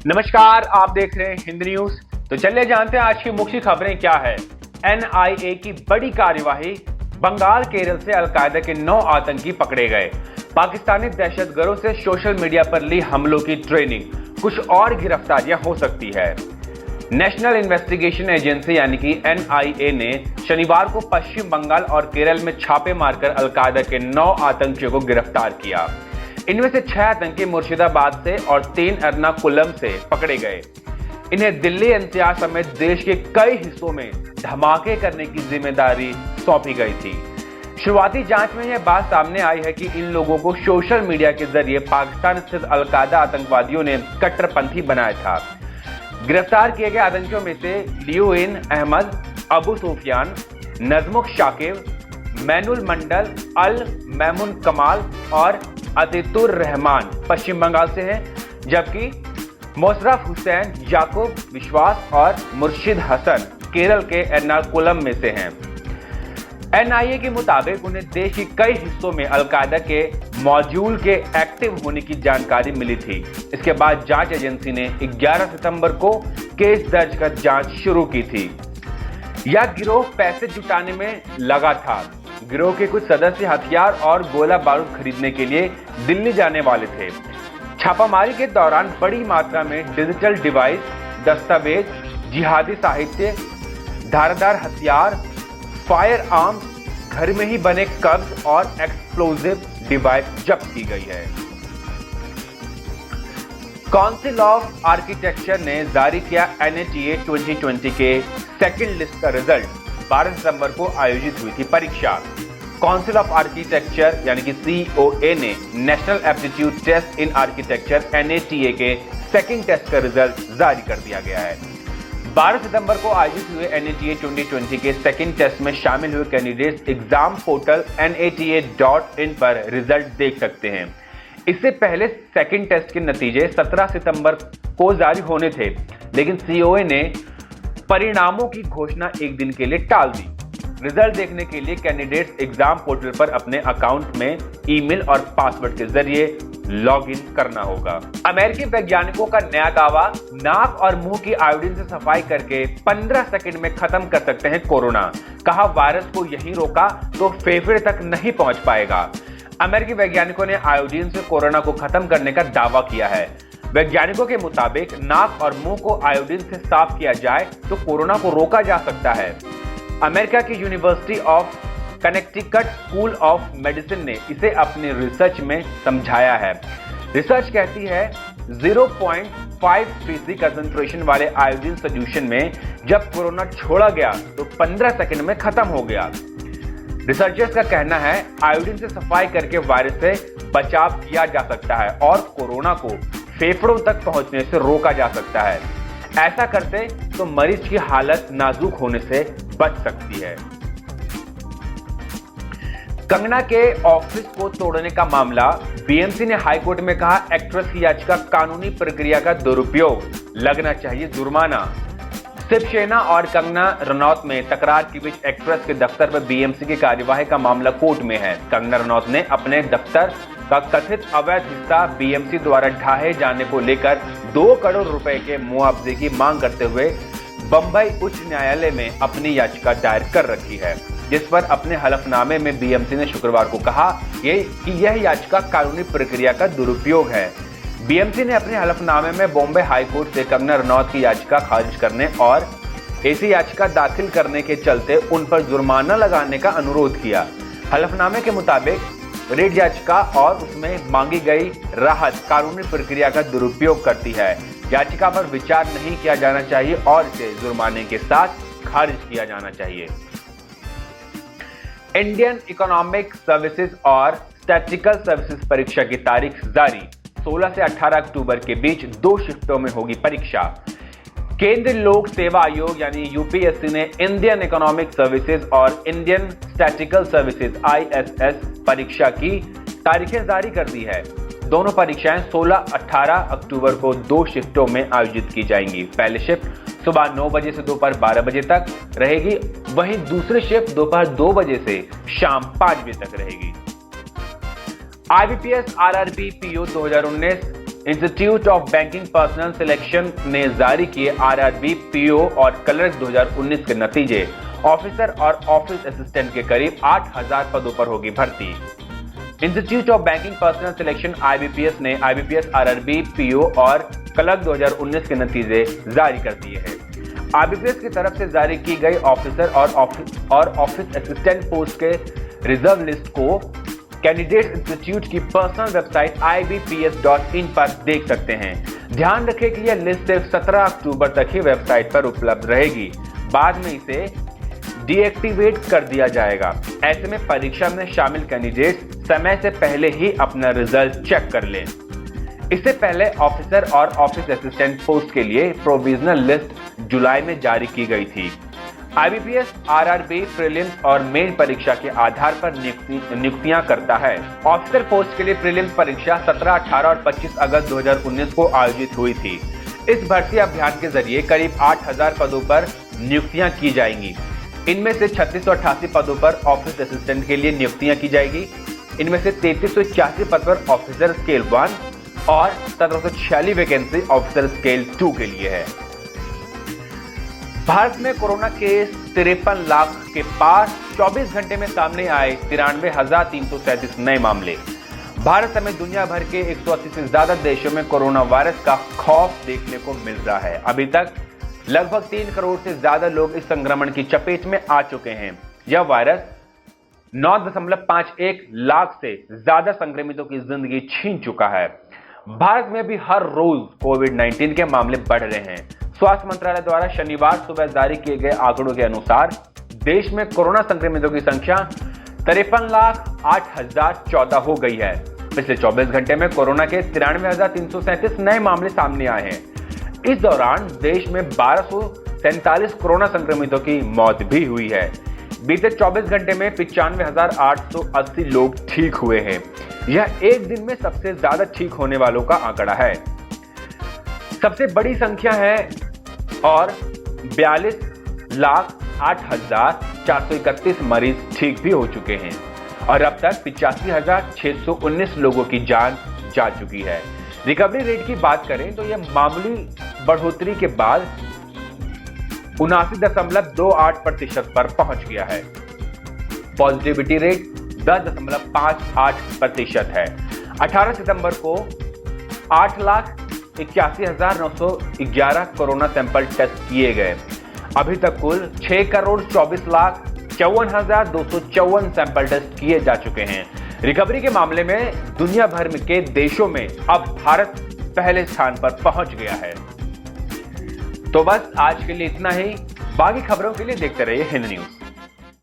नमस्कार, आप देख रहे हैं हिंद न्यूज। तो चलिए जानते हैं आज की मुख्य खबरें क्या है। एनआईए की बड़ी कार्यवाही, बंगाल केरल से अलकायदा के 9 आतंकी पकड़े गए। पाकिस्तानी दहशतगर्दों से सोशल मीडिया पर ली हमलों की ट्रेनिंग, कुछ और गिरफ्तारियां हो सकती है। नेशनल इन्वेस्टिगेशन एजेंसी यानी कि एनआईए ने शनिवार को पश्चिम बंगाल और केरल में छापे मारकर अलकायदा के 9 आतंकियों को गिरफ्तार किया। इनमें से 6 आतंकी मुर्शिदाबाद से और 3 एर्नाकुलम से पकड़े गए। इन्हें दिल्ली एनसीआर समेत देश के कई हिस्सों में धमाके करने की जिम्मेदारी सौंपी गई थी। शुरुआती जांच में यह बात सामने आई है कि इन लोगों को सोशल मीडिया के जरिए पाकिस्तान स्थित अलकायदा आतंकवादियों ने कट्टरपंथी बनाया था। गिरफ्तार किए गए आतंकियों में से लियोइन अहमद, अबू सुफियान, नजमुख शाकिब, मैनुल मंडल, अल मैमुन कमाल और अतितुर रहमान पश्चिम बंगाल से हैं, जबकि मोशरफ हुसैन, याकूब विश्वास और मुर्शिद हसन केरल के एर्नाकुलम में से हैं। एनआईए के मुताबिक उन्हें देश के कई हिस्सों में अलकायदा के मॉड्यूल के एक्टिव होने की जानकारी मिली थी। इसके बाद जांच एजेंसी ने 11 सितंबर को केस दर्ज कर जांच शुरू की थी। यह गिरोह पैसे जुटाने में लगा था। गिरोह के कुछ सदस्य हथियार और गोला बारूद खरीदने के लिए दिल्ली जाने वाले थे। छापामारी के दौरान बड़ी मात्रा में डिजिटल डिवाइस, दस्तावेज, जिहादी साहित्य, धारदार हथियार, फायर आर्म्स, घर में ही बने कब्ज और एक्सप्लोजिव डिवाइस जब्त की गई है। काउंसिल ऑफ आर्किटेक्चर ने जारी किया एनएटीए 2020 के सेकंड लिस्ट का रिजल्ट। 12 सितंबर को आयोजित हुई थी परीक्षा। काउंसिल ऑफ आर्किटेक्चर यानी कि सीओए ने national aptitude test in architecture NATA के सेकंड टेस्ट का रिजल्ट जारी कर दिया गया है। 12 सितंबर को आयोजित हुए एनएटीए 2020 के सेकंड टेस्ट में शामिल हुए कैंडिडेट्स एग्जाम पोर्टल nata.in पर रिजल्ट देख सकते हैं। इससे पहले सेकंड टेस्ट के नतीजे 17 सितंबर को जारी होने थे, लेकिन सीओए ने परिणामों की घोषणा एक दिन के लिए टाल दी। रिजल्ट देखने के लिए कैंडिडेट्स एग्जाम पोर्टल पर अपने अकाउंट में ईमेल और पासवर्ड के जरिए लॉगिन करना होगा। अमेरिकी वैज्ञानिकों का नया दावा, नाक और मुंह की आयोडीन से सफाई करके 15 सेकंड में खत्म कर सकते हैं कोरोना। कहा वायरस को यहीं रोका तो फेफड़े तक नहीं पहुंच पाएगा। अमेरिकी वैज्ञानिकों ने आयोडीन से कोरोना को खत्म करने का दावा किया है। वैज्ञानिकों के मुताबिक नाक और मुंह को आयोडीन से साफ किया जाए तो कोरोना को रोका जा सकता है। अमेरिका की university of Connecticut school of medicine ने इसे अपने रिसर्च में समझाया है। रिसर्च कहती है 0.5% कंसंट्रेशन वाले आयोडीन सॉल्यूशन में जब कोरोना छोड़ा गया तो 15 सेकंड में खत्म हो गया। रिसर्चर्स का कहना है आयोडीन से सफाई करके वायरस से बचाव किया जा सकता है और कोरोना को फेफड़ों तक पहुंचने से रोका जा सकता है। ऐसा करते तो मरीज की हालत नाजुक होने से बच सकती है। कंगना के ऑफिस को तोड़ने का मामला, बीएमसी ने हाईकोर्ट में कहा एक्ट्रेस की याचिका कानूनी प्रक्रिया का दुरुपयोग, लगना चाहिए जुर्माना। शिवसेना और कंगना रनौत में तकरार के बीच एक्ट्रेस के दफ्तर पर बीएमसी की कार्यवाही का मामला कोर्ट में है। कंगना रनौत ने अपने दफ्तर का कथित अवैध हिस्सा बीएमसी द्वारा ढाहे जाने को लेकर 2 करोड़ रुपए के मुआवजे की मांग करते हुए बंबई उच्च न्यायालय में अपनी याचिका दायर कर रखी है, जिस पर अपने हलफनामे में बीएमसी ने शुक्रवार को कहा कि यह याचिका कानूनी प्रक्रिया का दुरुपयोग है। बीएमसी ने अपने हलफनामे में बॉम्बे हाईकोर्ट से कंगना रनौत की याचिका खारिज करने और ऐसी याचिका दाखिल करने के चलते उन पर जुर्माना लगाने का अनुरोध किया। हलफनामे के मुताबिक रिट याचिका और उसमें मांगी गई राहत कानूनी प्रक्रिया का दुरुपयोग करती है। याचिका पर विचार नहीं किया जाना चाहिए और इसे जुर्माने के साथ खारिज किया जाना चाहिए। इंडियन इकोनॉमिक सर्विसेज और स्टैटिस्टिकल सर्विसेज परीक्षा की तारीख जारी। 16 से 18 अक्टूबर के बीच 2 शिफ्टों में होगी परीक्षा। केंद्रीय लोक सेवा आयोग यानी यूपीएससी ने इंडियन इकोनॉमिक सर्विसेज और इंडियन स्टैटिस्टिकल सर्विसेज ISS परीक्षा की तारीखें जारी कर दी है। दोनों परीक्षाएं 16-18 अक्टूबर को 2 शिफ्टों में आयोजित की जाएंगी। पहली शिफ्ट सुबह 9 बजे से दोपहर 12 बजे तक रहेगी, वहीं दूसरी शिफ्ट दोपहर 2 बजे से शाम 5 बजे तक रहेगी। IBPS RRB PO 2019 institute of banking personal selection ने जारी किए आरआरबी, पीओ और क्लर्क 2019 के नतीजे। ऑफिसर और ऑफिस असिस्टेंट के करीब 8000 पदों पर होगी भर्ती। Institute of banking personal selection IBPS ने आईबीपीएस, आरआरबी, पीओ और क्लर्क 2019 के नतीजे जारी कर दिए हैं। आईबीपीएस की तरफ से जारी की गई ऑफिसर और ऑफिस असिस्टेंट पोस्ट के रिजर्व लिस्ट को कैंडिडेट इंस्टीट्यूट की पर्सनल वेबसाइट ibps.in पर देख सकते हैं। ध्यान रखें कि यह लिस्ट सिर्फ 17 अक्टूबर तक ही वेबसाइट पर उपलब्ध रहेगी। बाद में इसे डीएक्टिवेट कर दिया जाएगा। ऐसे में परीक्षा में शामिल कैंडिडेट समय से पहले ही अपना रिजल्ट चेक कर लें। इससे पहले ऑफिसर और ऑफिस असिस्टेंट पोस्ट के लिए प्रोविजनल लिस्ट जुलाई में जारी की गई थी। आईबीपीएस आरआरबी प्रीलिम्स और मेन परीक्षा के आधार पर नियुक्तियां करता है। ऑफिसर पोस्ट के लिए प्रीलिम्स परीक्षा 17, 18 और 25 अगस्त 2019 को आयोजित हुई थी। इस भर्ती अभियान के जरिए करीब 8000 पदों पर नियुक्तियां की जाएंगी। इनमें से 3688 पदों पर ऑफिस असिस्टेंट के लिए नियुक्तियां की जाएगी। इनमें से 3381 पद पर ऑफिसर स्केल 1 और 1746 वैकेंसी ऑफिसर स्केल 2 के लिए है। भारत में कोरोना केस 53 लाख के पार। 24 घंटे में सामने आए 93,337 नए मामले। भारत समेत दुनिया भर के 180 से ज्यादा देशों में कोरोना वायरस का खौफ देखने को मिल रहा है। अभी तक लगभग 3 करोड़ से ज्यादा लोग इस संक्रमण की चपेट में आ चुके हैं। यह वायरस 9.51 लाख से ज्यादा संक्रमितों की जिंदगी छीन चुका है। भारत में भी हर रोज कोविड-19 के मामले बढ़ रहे हैं। स्वास्थ्य मंत्रालय द्वारा शनिवार सुबह जारी किए गए आंकड़ों के अनुसार देश में कोरोना संक्रमितों की संख्या 53,08,014 हो गई है। पिछले 24 घंटे में कोरोना के 93,337 नए मामले सामने आए हैं। इस दौरान देश में 1247 कोरोना संक्रमितों की मौत भी हुई है। बीते 24 घंटे में 95,880 लोग ठीक हुए हैं। यह एक दिन में सबसे ज्यादा ठीक होने वालों का आंकड़ा है। सबसे बड़ी संख्या है और 42,08,431 मरीज ठीक भी हो चुके हैं और अब तक 85,619 लोगों की जान जा चुकी है। रिकवरी रेट की बात करें तो यह मामूली बढ़ोतरी के बाद 79.28% पर पहुंच गया है। पॉजिटिविटी रेट 10.58% है। 18 सितंबर को 8,81,911 कोरोना सैंपल टेस्ट किए गए। अभी तक कुल 6,24,54,254 सैंपल टेस्ट किए जा चुके हैं। रिकवरी के मामले में दुनिया भर के देशों में अब भारत पहले स्थान पर पहुंच गया है। तो बस आज के लिए इतना ही। बाकी खबरों के लिए देखते रहिए हिंद न्यूज।